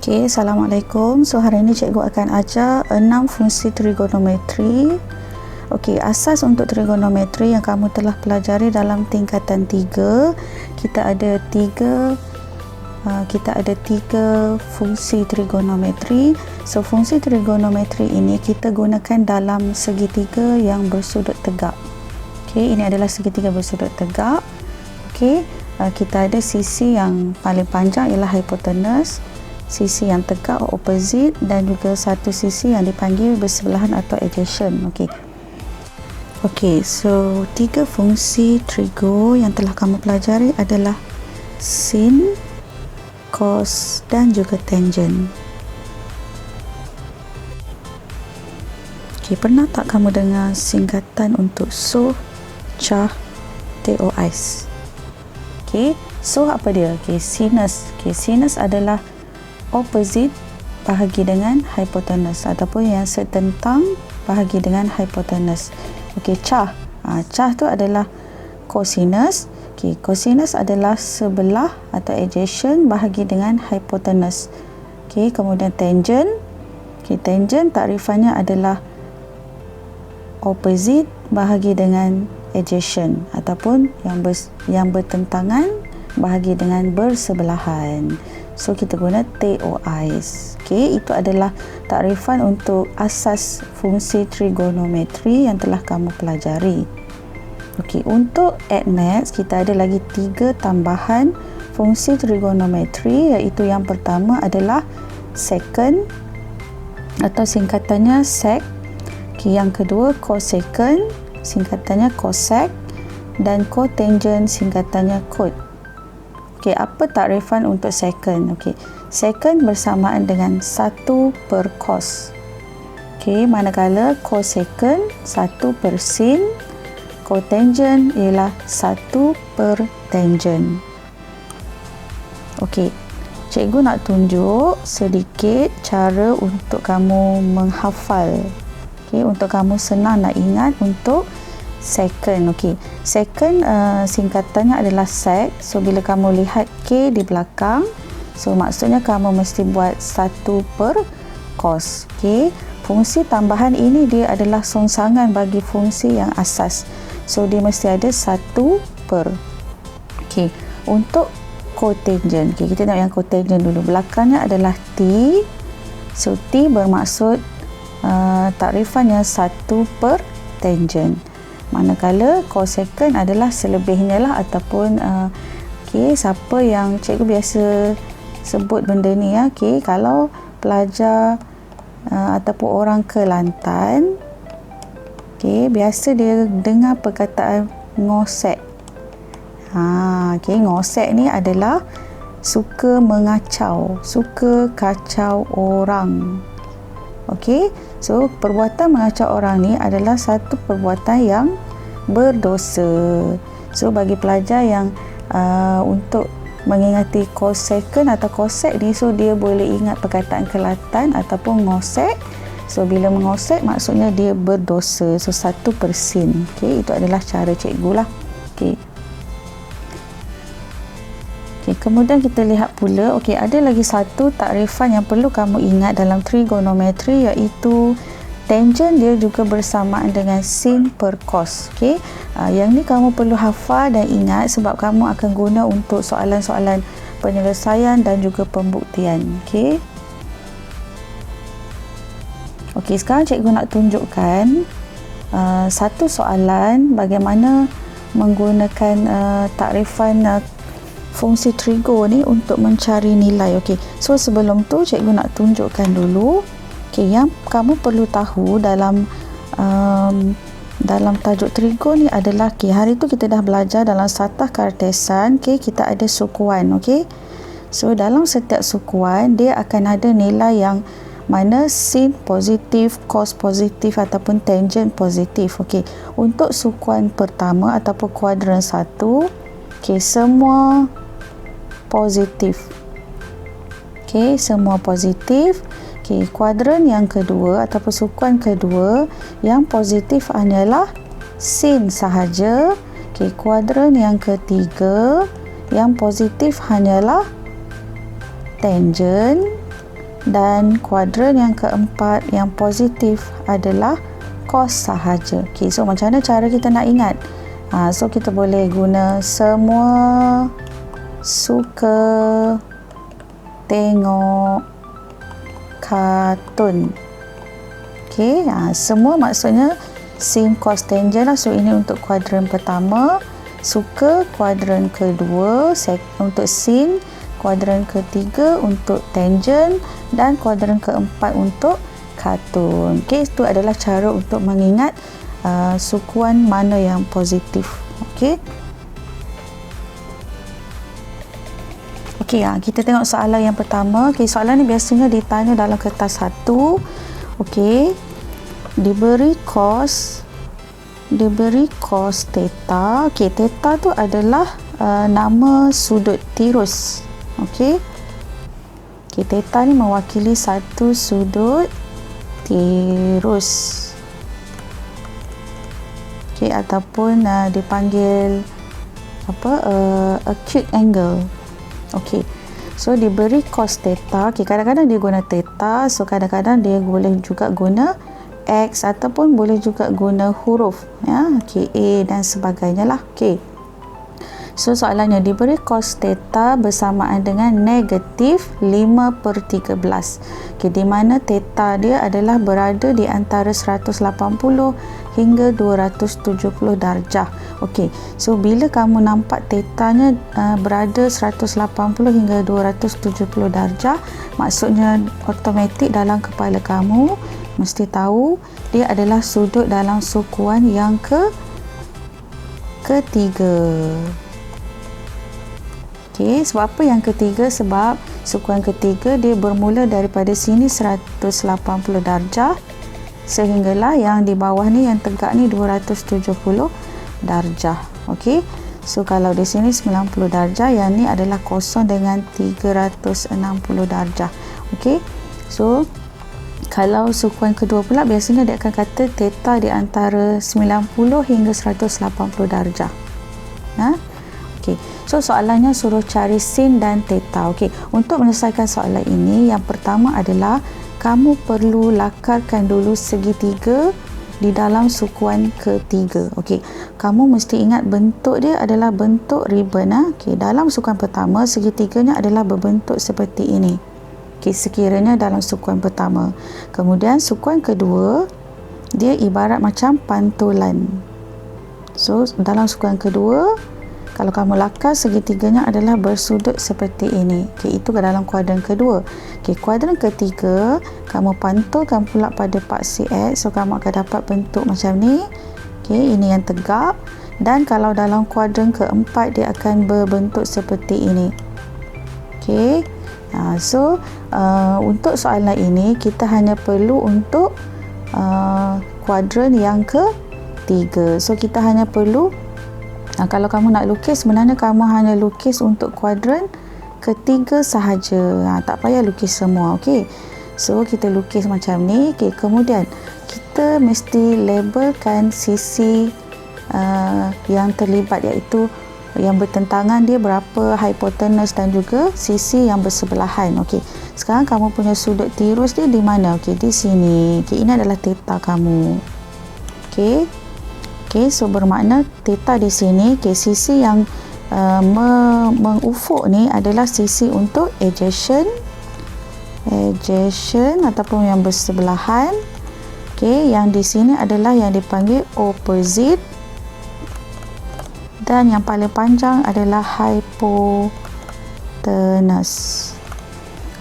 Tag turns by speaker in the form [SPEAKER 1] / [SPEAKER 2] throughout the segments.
[SPEAKER 1] Okey, Assalamualaikum. So hari ini cikgu akan ajar 6 fungsi trigonometri. Okey, asas untuk trigonometri yang kamu telah pelajari dalam tingkatan 3, kita ada tiga fungsi trigonometri. So fungsi trigonometri ini kita gunakan dalam segitiga yang bersudut tegak. Okey, ini adalah segitiga bersudut tegak. Okey, kita ada sisi yang paling panjang ialah hipotenus, sisi yang tegak opposite, dan juga satu sisi yang dipanggil bersebelahan atau adjacent. Okey, so tiga fungsi trigo yang telah kamu pelajari adalah sin, cos dan juga tangent. Okey, pernah tak kamu dengar singkatan untuk SOH, CHAH, TOIS? Okey, SOH apa dia? Okey, sinus. Okey, sinus adalah opposite bahagi dengan hypotenuse ataupun yang setentang bahagi dengan hypotenuse. Okey, CHAH. CHAH tu adalah cosinus. Okey, cosinus adalah sebelah atau adjacent bahagi dengan hypotenuse. Okey, kemudian tangent. Okey, tangent takrifannya adalah opposite bahagi dengan adjacent ataupun yang bertentangan bahagi dengan bersebelahan. So kita guna TOIS. Okey, itu adalah takrifan untuk asas fungsi trigonometri yang telah kamu pelajari. Okey, untuk AddMath kita ada lagi 3 tambahan fungsi trigonometri, iaitu yang pertama adalah secant atau singkatannya sec. Okey, yang kedua cosecant, singkatannya cosec, dan cotangent, singkatannya cot. Okey, apa takrifan untuk secant? Okey, secant bersamaan dengan 1/cos. Okey, manakala cosecant 1/sin, cotangent ialah 1/tangent. Okey, cikgu nak tunjuk sedikit cara untuk kamu menghafal. Okey, untuk kamu senang nak ingat untuk secant. Okey, secant singkatannya adalah sec. So bila kamu lihat K di belakang, so maksudnya kamu mesti buat 1/cos. Okey, fungsi tambahan ini dia adalah songsangan bagi fungsi yang asas. So dia mesti ada 1/. Okey, untuk cotangent. Okey, kita tengok yang cotangent dulu. Belakangnya adalah T. So T bermaksud takrifannya 1/tangent. Manakala cosecant adalah selebihnya lah, ataupun okey, siapa yang cikgu biasa sebut benda ni ya. Okey, kalau pelajar ataupun orang Kelantan, okey, biasa dia dengar perkataan ngosek. Okey, ngosek ni adalah suka mengacau, suka kacau orang. Okey, so perbuatan mengacau orang ni adalah satu perbuatan yang berdosa. So bagi pelajar yang untuk mengingati cosecant atau cosec ni, so dia boleh ingat perkataan Kelantan ataupun ngosek. So bila mengosek maksudnya dia berdosa. So 1/sin. Okey, itu adalah cara cikgu lah. Okey. Kemudian kita lihat pula, okey, ada lagi satu takrifan yang perlu kamu ingat dalam trigonometri, iaitu tangent. Dia juga bersamaan dengan sin/cos. Okey, yang ni kamu perlu hafal dan ingat sebab kamu akan guna untuk soalan-soalan penyelesaian dan juga pembuktian. Okey, sekarang cikgu nak tunjukkan satu soalan bagaimana menggunakan takrifan fungsi trigo ni untuk mencari nilai. Okey, so sebelum tu cikgu nak tunjukkan dulu, okey, yang kamu perlu tahu dalam tajuk trigo ni adalah, okey, hari tu kita dah belajar dalam satah kartesan. Okey, kita ada sukuan. Okey, so dalam setiap sukuan dia akan ada nilai yang mana sin positif, cos positif ataupun tangent positif. Okey, untuk sukuan pertama ataupun kuadran 1, okey, semua positif. Okey, semua positif. Okey, kuadran yang kedua ataupun sukuan kedua yang positif hanyalah sin sahaja. Okey, kuadran yang ketiga yang positif hanyalah tangent. dan kuadran yang keempat yang positif adalah kos sahaja. Okey, so macam mana cara kita nak ingat? So kita boleh guna semua suka tengok kartun. Okey, semua maksudnya sin cos tangent lah. So ini untuk kuadran pertama, suka kuadran kedua untuk sin, kuadran ketiga untuk tangent, dan kuadran keempat untuk kartun. Okey, itu adalah cara untuk mengingat sukuan mana yang positif. Okey. Okey, kita tengok soalan yang pertama. Okey, soalan ni biasanya ditanya dalam kertas 1. Okey. Diberi cos theta. Okey, theta tu adalah nama sudut tirus. Okey. Okey, theta ni mewakili satu sudut tirus. Okey, ataupun dipanggil acute angle. Okey, so diberi cos theta. Okey, kadang-kadang dia guna theta, so kadang-kadang dia boleh juga guna x ataupun boleh juga guna huruf okey, a dan sebagainya lah. Okey, so soalannya diberi cos theta bersamaan dengan negatif 5/13. Okey, di mana theta dia adalah berada di antara 180 hingga 270 darjah. Okey, so bila kamu nampak tetanya berada 180 hingga 270 darjah, maksudnya automatik dalam kepala kamu mesti tahu dia adalah sudut dalam sukuan yang ketiga. Okey, sebab apa yang ketiga? Sebab sukuan ketiga dia bermula daripada sini 180 darjah sehinggalah yang di bawah ni yang tegak ni 270 darjah. Okey, so kalau di sini 90 darjah, yang ni adalah kosong dengan 360 darjah. Okey, so kalau sukuan kedua pula biasanya dia akan kata theta di antara 90 hingga 180 darjah. Okey, so soalannya suruh cari sin dan theta. Okey, untuk menyelesaikan soalan ini, yang pertama adalah kamu perlu lakarkan dulu segitiga di dalam sukuan ketiga. Okey, kamu mesti ingat bentuk dia adalah bentuk ribbon. Okey, dalam sukuan pertama segitiganya adalah berbentuk seperti ini. Okey, sekiranya dalam sukuan pertama. Kemudian sukuan kedua dia ibarat macam pantulan. So dalam sukuan kedua, kalau kamu lakar segitiganya adalah bersudut seperti ini. Okey, itu ke dalam kuadran kedua. Okey, kuadran ketiga kamu pantulkan pula pada paksi X, so kamu akan dapat bentuk macam ni. Okey, ini yang tegak, dan kalau dalam kuadran keempat dia akan berbentuk seperti ini. Okey. So untuk soalan ini kita hanya perlu untuk kuadran yang ketiga. So kita hanya perlu kalau kamu nak lukis, sebenarnya kamu hanya lukis untuk kuadran ketiga sahaja. Tak payah lukis semua. Okey, so kita lukis macam ni. Okey, kemudian kita mesti labelkan sisi yang terlibat, iaitu yang bertentangan dia berapa hipotenus dan juga sisi yang bersebelahan. Okey, sekarang kamu punya sudut tirus dia di mana? Okey, di sini. Okey, ini adalah theta kamu. Okey. Okey, so bermakna theta di sini. Okey, sisi yang mengufuk ni adalah sisi untuk adjacent ataupun yang bersebelahan. Okey, yang di sini adalah yang dipanggil opposite, dan yang paling panjang adalah hypotenuse.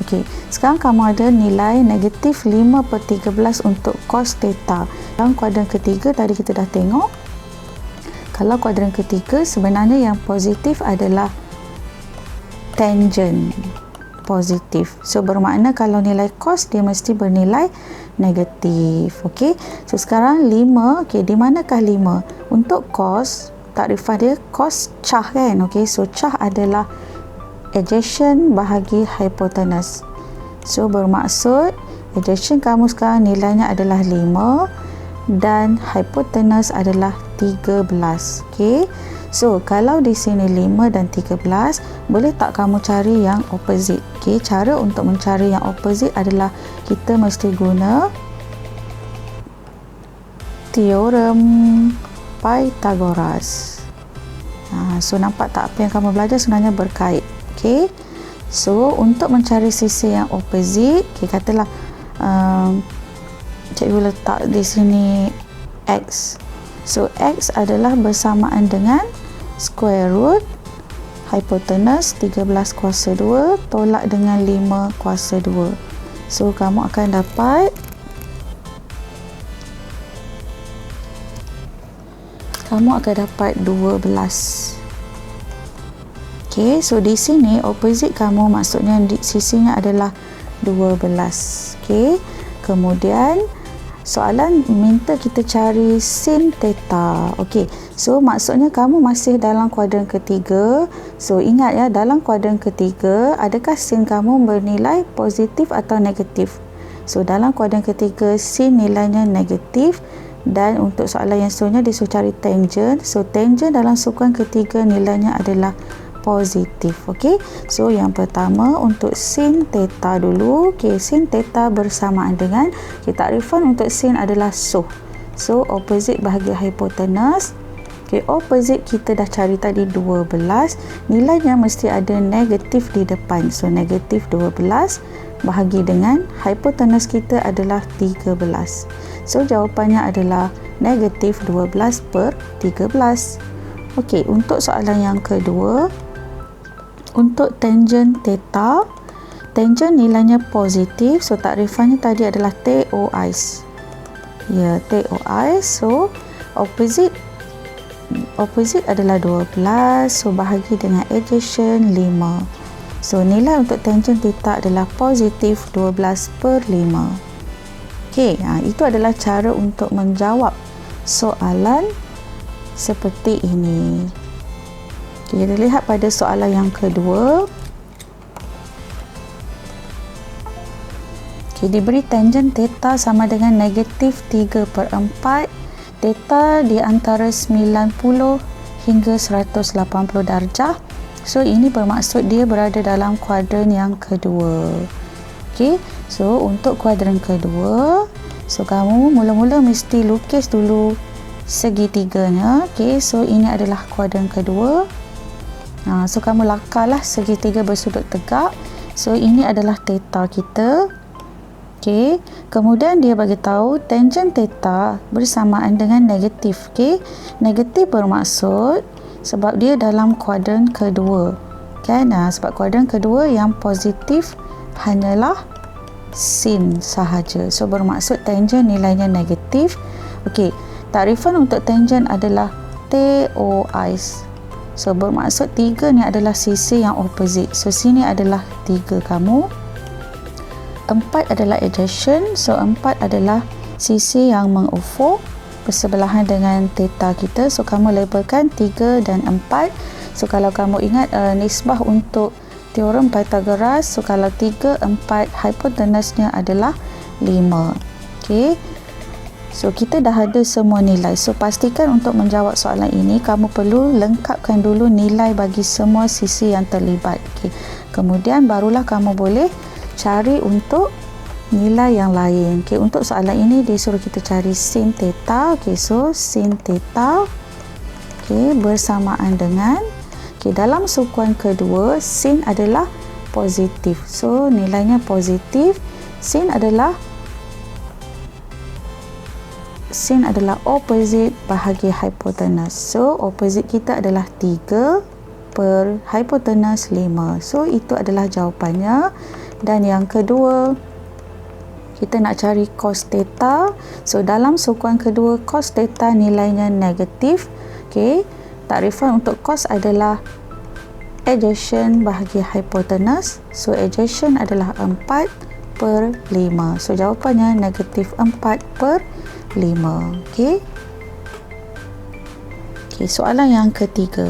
[SPEAKER 1] Okey, sekarang kamu ada nilai negatif 5/13 untuk cos theta. Dalam kuadran ketiga tadi kita dah tengok, kalau kuadran ketiga sebenarnya yang positif adalah tangent positif. So bermakna kalau nilai cos dia mesti bernilai negatif. Okey, so sekarang 5. Okey, di manakah 5? Untuk cos, takrifah dia cos cah kan. Okey, so cah adalah adjacent bahagi hypotenuse. So bermaksud adjacent kamu sekarang nilainya adalah 5 dan hypotenuse adalah 13. Okey, So, kalau di sini 5 dan 13, boleh tak kamu cari yang opposite? Okey, cara untuk mencari yang opposite adalah kita mesti guna teorem Pythagoras. So, nampak tak apa yang kamu belajar sebenarnya berkait. Okey. So, untuk mencari sisi yang opposite, okay, katalah cikgu letak di sini X. So, X adalah bersamaan dengan square root hipotenus 13 kuasa 2 tolak dengan 5 kuasa 2. So, kamu akan dapat kamu akan dapat 12. Okay, so di sini opposite kamu maksudnya sisinya adalah 12. Okay, kemudian soalan minta kita cari sin theta. Okay, so maksudnya kamu masih dalam kuadran ketiga. So ingat ya, dalam kuadran ketiga, adakah sin kamu bernilai positif atau negatif? So dalam kuadran ketiga, sin nilainya negatif. Dan untuk soalan yang seterusnya disuruh cari tangent. So tangent dalam sukuan ketiga nilainya adalah positif. Okey, so yang pertama untuk sin theta dulu. Okey, sin theta bersamaan dengan, takrifan untuk sin adalah so opposite bahagi hipotenus. Okey, opposite kita dah cari tadi 12, nilainya mesti ada negatif di depan. So negatif 12 bahagi dengan hipotenus kita adalah 13. So jawapannya adalah negatif 12 per 13. Okey, untuk soalan yang kedua, untuk tangent theta, tangent nilainya positif. So takrifannya tadi adalah TOIs. Ya, TOIs. So opposite adalah 12. So bahagi dengan adjacent 5. So nilai untuk tangent theta adalah positif 12 per 5. Okey, itu adalah cara untuk menjawab soalan seperti ini. Kita lihat pada soalan yang kedua. Diberi tangent theta sama dengan negatif 3 per 4. Theta di antara 90 hingga 180 darjah. So, ini bermaksud dia berada dalam kuadran yang kedua. Okey, so untuk kuadran kedua, so kamu mula-mula mesti lukis dulu segitiganya. Okey, so ini adalah kuadran kedua. So kamu lakarlah segitiga bersudut tegak. So ini adalah theta kita. Okey, kemudian dia bagi tahu tangent theta bersamaan dengan negatif. Okey, negatif bermaksud sebab dia dalam kuadran kedua. Kan? Sebab kuadran kedua yang positif hanyalah sin sahaja. So bermaksud tangent nilainya negatif. Okey, takrifan untuk tangent adalah TOIs. So bermaksud 3 ni adalah sisi yang opposite. So sini adalah 3 kamu. 4 adalah adjacent. So 4 adalah sisi yang mengufuk bersebelahan dengan theta kita. So kamu labelkan 3 dan 4. So kalau kamu ingat nisbah untuk teorem Pythagoras, so kalau 3, 4, hipotenusnya adalah 5. Okey. So, kita dah ada semua nilai. So, pastikan untuk menjawab soalan ini, kamu perlu lengkapkan dulu nilai bagi semua sisi yang terlibat. Okay. Kemudian, barulah kamu boleh cari untuk nilai yang lain. Okay. Untuk soalan ini, disuruh kita cari sin theta. Okay. So, sin theta bersamaan dengan, dalam sukuan kedua, sin adalah positif. So, nilainya positif. Sin adalah opposite bahagi hipotenus. So, opposite kita adalah 3 per hipotenus 5. So, itu adalah jawapannya. Dan yang kedua, kita nak cari cos theta. So, dalam sukuan kedua, cos theta nilainya negatif. Okey, takrifan untuk cos adalah adjacent bahagi hipotenus. So, adjacent adalah 4 per 5. So, jawapannya negatif 4 per 5. Okey. Okey, soalan yang ketiga.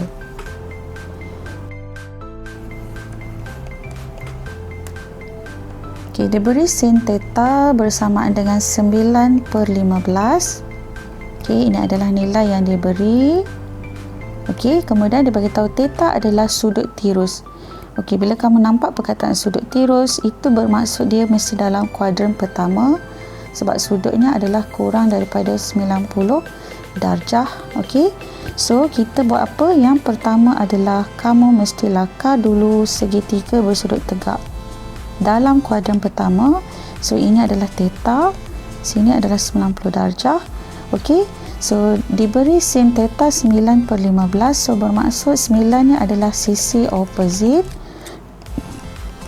[SPEAKER 1] Okey, diberi sin theta bersamaan dengan 9 per 15. Okey, ini adalah nilai yang diberi. Okey, kemudian dia bagi tahu theta adalah sudut tirus. Okey, bila kamu nampak perkataan sudut tirus, itu bermaksud dia mesti dalam kuadran pertama sebab sudutnya adalah kurang daripada 90 darjah. Okey, so kita buat apa? Yang pertama adalah kamu mesti lakar dulu segitiga bersudut tegak dalam kuadran pertama. So ini adalah theta, sini adalah 90 darjah. Okey, so diberi sin theta 9/15, so bermaksud 9 nya adalah sisi opposite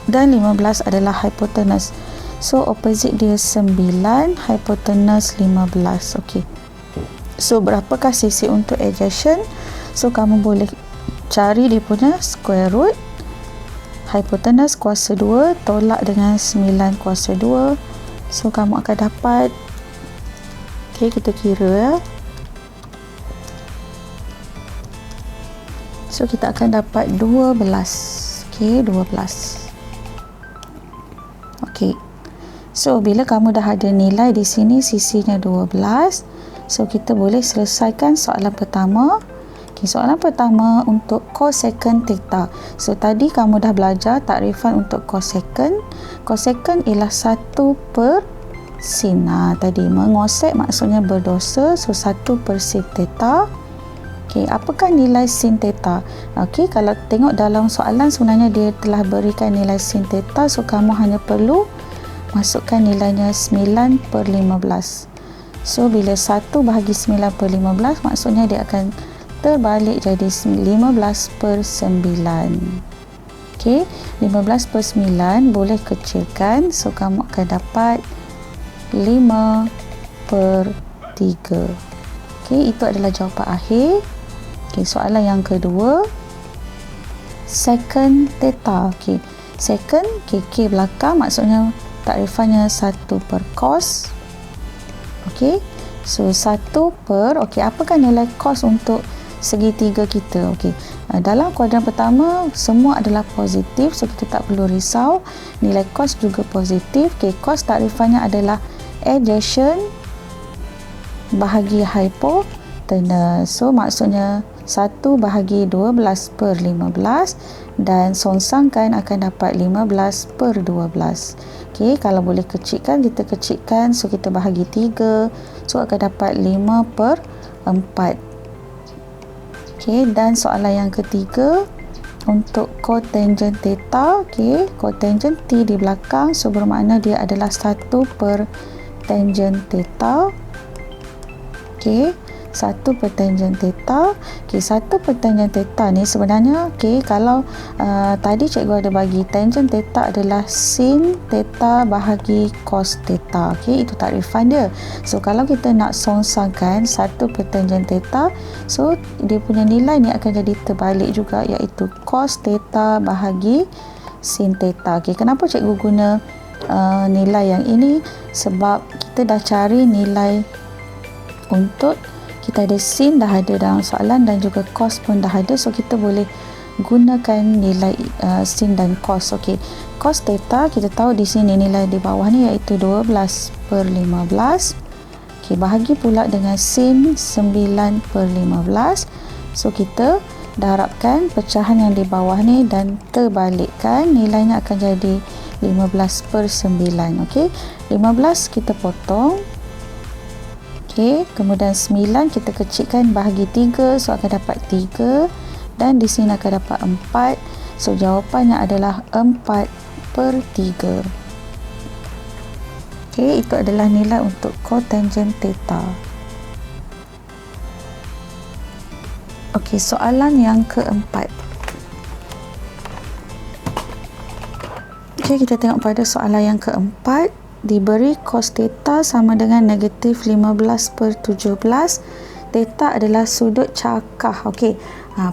[SPEAKER 1] dan 15 adalah hypotenuse. So opposite dia 9, hypotenuse 15. Okey, so berapakah sisi untuk adjacent? So kamu boleh cari dia punya square root. Hypotenuse kuasa 2 tolak dengan 9 kuasa 2. So kamu akan dapat, okey, kita kira ya. So kita akan dapat 12. Okey, 12. Okey, so bila kamu dah ada nilai di sini sisinya 12, so kita boleh selesaikan soalan pertama. Okay, soalan pertama untuk cosecant theta. So tadi kamu dah belajar takrifan untuk cosecant. Cosecant ialah 1/sin. Tadi mengosek maksudnya berdosa, so 1/sin theta. Okey, apakah nilai sin theta? Okey, kalau tengok dalam soalan sebenarnya dia telah berikan nilai sin theta, so kamu hanya perlu masukkan nilainya 9/15. So bila 1 bahagi 9/15 maksudnya dia akan terbalik jadi 15/9. Okey, 15/9 boleh kecilkan, so kamu akan dapat 5/3. Okey, itu adalah jawapan akhir. Okey, soalan yang kedua, secant theta. Okey, secant K belakang maksudnya takrifannya 1/cos. Okey, so 1/, okey, apakah nilai cos untuk segitiga kita? Okey, dalam kuadran pertama semua adalah positif, so kita tak perlu risau. Nilai cos juga positif. Okey, cos takrifannya adalah adjacent bahagi hypotenuse. So maksudnya 1 bahagi 12/15 dan songsangkan akan dapat 15/12. Okey, kalau boleh kecilkan, kita kecilkan, so kita bahagi 3, so akan dapat 5/4. Okey, dan soalan yang ketiga untuk cotangent theta. Okey, cotangent T di belakang, so bermakna dia adalah 1/tangent theta. Okey, 1/tangent theta. Okey, 1/tangent theta ni sebenarnya, okey, kalau tadi cikgu ada bagi tangent theta adalah sin theta bahagi cos theta. Okey, itu takrifan dia. So kalau kita nak songsangkan 1/tangent theta, so dia punya nilai ni akan jadi terbalik juga, iaitu cos theta bahagi sin theta. Okey, kenapa cikgu guna nilai yang ini? Sebab kita dah cari nilai untuk, kita ada sin dah ada dalam soalan dan juga cos pun dah ada, so kita boleh gunakan nilai sin dan cos. Okey, cos theta kita tahu di sini nilai di bawah ni iaitu 12/15. Okey, bahagi pula dengan sin 9/15. So kita dah harapkan pecahan yang di bawah ni dan terbalikkan, nilainya akan jadi 15/9. Okey, 15 kita potong. Okey, kemudian 9 kita kecilkan bahagi 3, so akan dapat 3, dan di sini akan dapat 4. So jawapannya adalah 4/3. Okey, itu adalah nilai untuk cotangent theta. Okey, soalan yang keempat. Okey, kita tengok pada soalan yang keempat. Diberi cos theta sama dengan negatif 15/17. Theta adalah sudut cakah. Okey,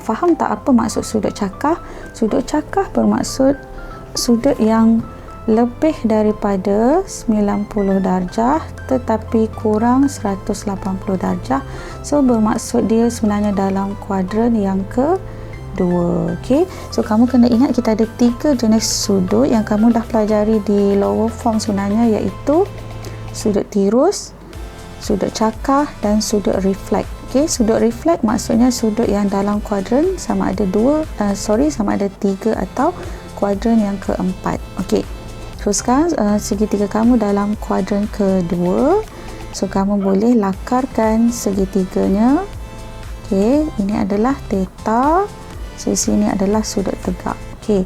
[SPEAKER 1] faham tak apa maksud sudut cakah? Sudut cakah bermaksud sudut yang lebih daripada 90 darjah tetapi kurang 180 darjah. So bermaksud dia sebenarnya dalam kuadran yang kedua. Okey, so kamu kena ingat kita ada 3 jenis sudut yang kamu dah pelajari di lower form sebenarnya, iaitu sudut tirus, sudut cakah dan sudut reflect. Okey, sudut reflect maksudnya sudut yang dalam kuadran sama ada sama ada 3 atau kuadran yang keempat. Okey. So sekarang segitiga kamu dalam kuadran kedua. So kamu boleh lakarkan segitiganya. Okey, ini adalah theta. So sini adalah sudut tegak. Okey.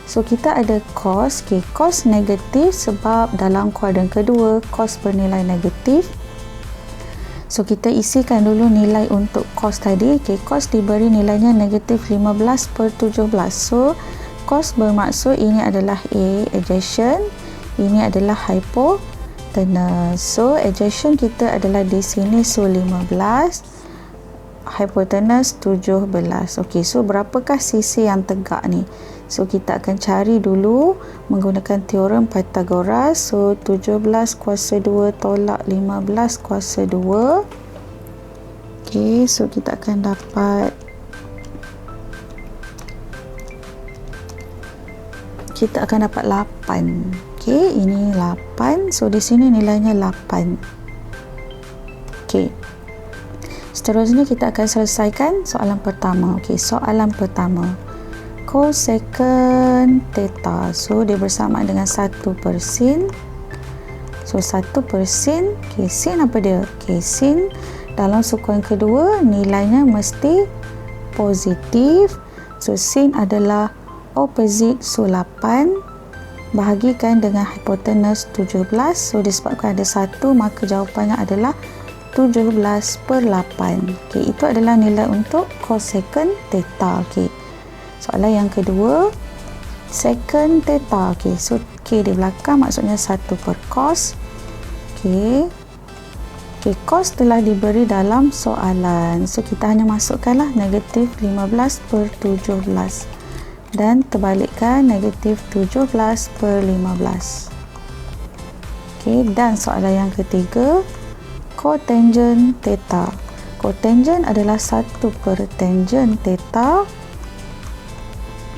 [SPEAKER 1] So kita ada cos. Okey, cos negatif sebab dalam kuadran kedua cos bernilai negatif. So kita isikan dulu nilai untuk cos tadi. Okey, cos diberi nilainya negatif 15/17. So cos bermaksud ini adalah A, adjacent. Ini adalah hypotenuse. So adjacent kita adalah di sini, so 15. Hypotenuse 17. Okey, so berapakah sisi yang tegak ni? So kita akan cari dulu menggunakan teorem Pythagoras. So 17 kuasa 2 tolak 15 kuasa 2. Okey, so kita akan dapat, kita akan dapat 8. Okey, ini 8. So di sini nilainya 8. Okey. Seterusnya kita akan selesaikan soalan pertama. Okey, soalan pertama. Cosecant theta. So dia bersamaan dengan 1/sin. So 1/sin. Okey, sin apa dia? Okey, sin dalam sukuan kedua nilainya mesti positif. So sin /adalah opposite. So 8 bahagikan dengan hypotenuse 17. So disebabkan ada 1 maka jawapannya adalah 17/8. Okey, itu adalah nilai untuk cosecant theta. Okey. Soalan yang kedua, secant theta. Okey, so K di belakang maksudnya 1/cos. Okey. Okey, cos telah diberi dalam soalan. So kita hanya masukkanlah negatif 15/17 dan terbalikkan negatif 17/15. Okey, dan soalan yang ketiga, cotangent theta. Cotangent adalah 1/tangent theta.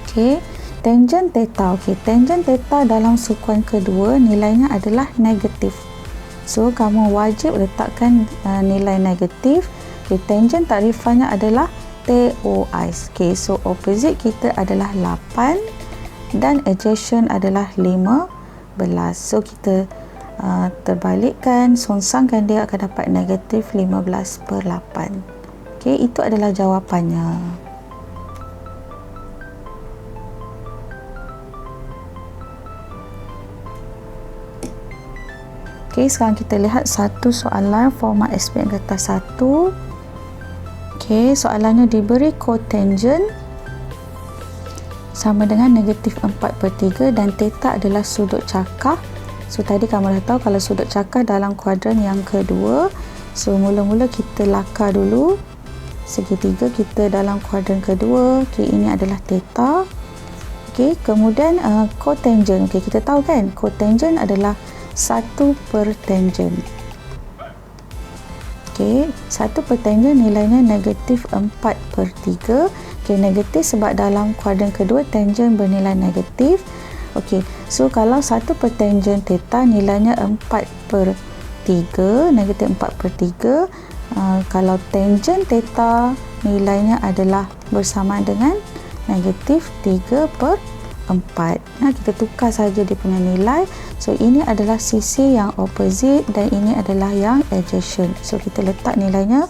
[SPEAKER 1] Okey, tangent theta. Okey, tangent theta dalam sukuan kedua nilainya adalah negatif. So kamu wajib letakkan nilai negatif. Okey, tangent takrifannya adalah TOI. Okey, so opposite kita adalah 8 dan adjacent adalah 15. So kita terbalikkan, songsangkan, dia akan dapat negatif 15/8. Okey, itu adalah jawapannya. Okey, sekarang kita lihat satu soalan format aspek kertas 1. Okey, soalannya diberi cotangent sama dengan negatif 4/3 dan theta adalah sudut cakar. So tadi kamu dah tahu kalau sudut cakar dalam kuadran yang kedua. So mula-mula kita lakar dulu segitiga kita dalam kuadran kedua. Okey, ini adalah theta. Okey, kemudian cotangent. Okey, kita tahu kan cotangent adalah 1/tangent. Okey, 1/tangent nilainya negatif 4/3. Okey, negatif sebab dalam kuadran kedua tangent bernilai negatif. Okey, so kalau 1/tangent theta nilainya 4/3, negatif 4/3. Kalau tangent theta nilainya adalah bersamaan dengan negatif 3/4. Nah, kita tukar saja dia punya nilai. So ini adalah sisi yang opposite dan ini adalah yang adjacent. So kita letak nilainya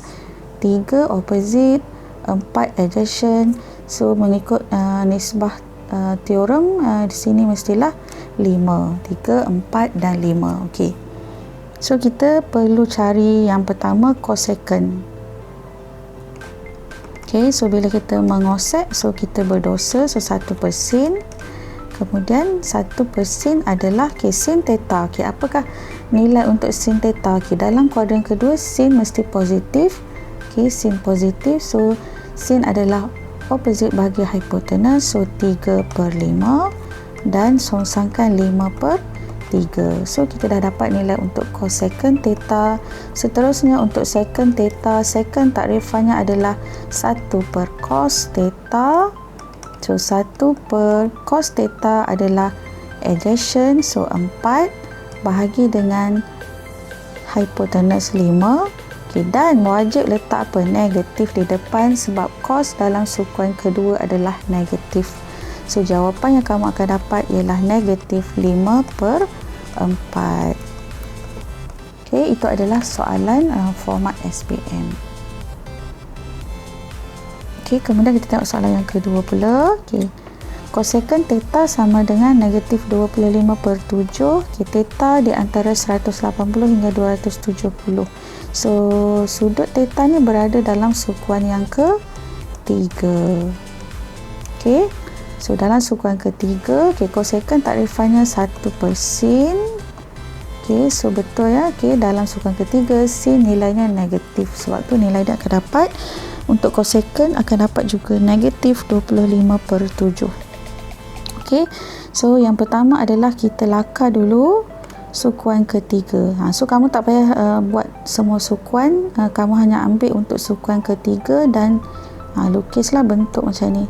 [SPEAKER 1] 3 opposite, 4 adjacent. So mengikut nisbah teorem di sini mestilah 5, 3, 4 dan 5. Okey. So kita perlu cari yang pertama cosecant. Okey, so bila kita mengosek, so kita berdosa, so 1/sin. Kemudian 1/sin adalah sin theta. Okey, apakah nilai untuk sin theta? Okey, dalam kuadran kedua sin mesti positif. Okey, sin positif. So sin adalah opposite bagi hypotenuse. So 3/5 dan songsangkan 5/3. So kita dah dapat nilai untuk cosecant theta. Seterusnya untuk secant theta, secant takrifannya adalah 1/cos theta. So 1/cos theta adalah adjacent. So 4 bahagi dengan hypotenuse 5. Okay, dan wajib letak apa? Negatif di depan sebab cos dalam sukuan kedua adalah negatif. So, jawapan yang kamu akan dapat ialah negatif 5/4. Okay, itu adalah soalan format SPM. Okay, kemudian kita tengok soalan yang kedua pula. Okay. Kosekant theta sama dengan negatif 25/7. Okay, theta di antara 180 hingga 270. So, sudut theta ni berada dalam sukuan yang ketiga. Okay. So, dalam sukuan ketiga, okay, kosekant takrifannya 1/sin. Okay, so betul ya. Okay, dalam sukuan ketiga, sin nilainya negatif. Sebab tu nilai dia akan dapat, untuk kosekant akan dapat juga negatif 25/7. Okay, so yang pertama adalah kita lakar dulu sukuan ketiga. So kamu tak payah buat semua sukuan, kamu hanya ambil untuk sukuan ketiga dan lukislah bentuk macam ni.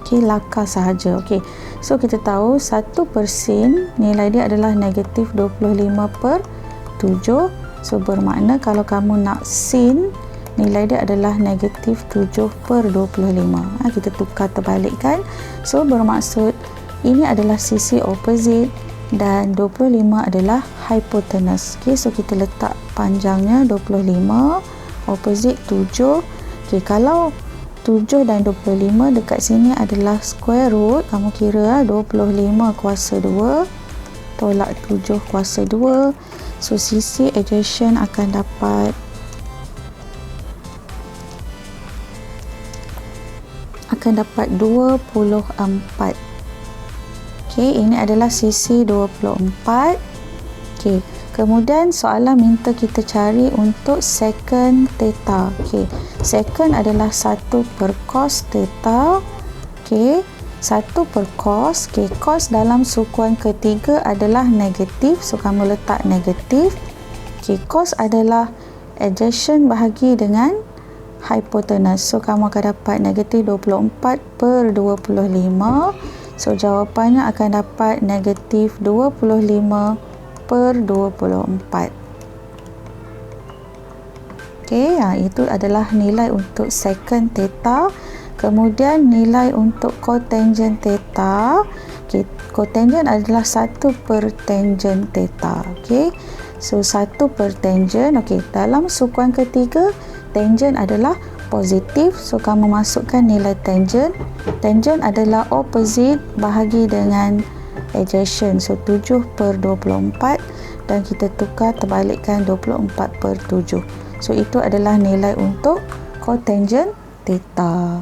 [SPEAKER 1] Okay, lakar sahaja. Okay, so kita tahu 1/sin nilai dia adalah negatif 25/7. So bermakna kalau kamu nak sin, nilai dia adalah negatif 7/25. Kita tukar terbalikkan. So bermaksud ini adalah sisi opposite dan 25 adalah hypotenuse. Okay, so kita letak panjangnya 25, opposite 7. Okay, kalau 7 dan 25 dekat sini adalah square root, kamu kira 25 kuasa 2 tolak 7 kuasa 2. So sisi adjacent akan dapat akan dapat 24. Okey, ini adalah sisi 24. Okey, kemudian soalan minta kita cari untuk secant theta. Okey, secant adalah 1/cos theta. Okey, 1/cos. Okey, cos dalam sukuan ketiga adalah negatif, so kamu letak negatif. Okey, cos adalah adjacent bahagi dengan hypotenuse, so kamu akan dapat negatif 24/25. So jawapannya akan dapat negatif 25/24. Okey, itu adalah nilai untuk secant theta. Kemudian nilai untuk cotangent theta. Okey, cotangent adalah 1/tangent theta. Okey, so 1/tangent. Okey, dalam sukuan ketiga tangent adalah positif, so kamu masukkan nilai tangent. Tangent adalah opposite bahagi dengan adjacent, so 7/24 dan kita tukar terbalikkan 24/7. So itu adalah nilai untuk cotangent theta.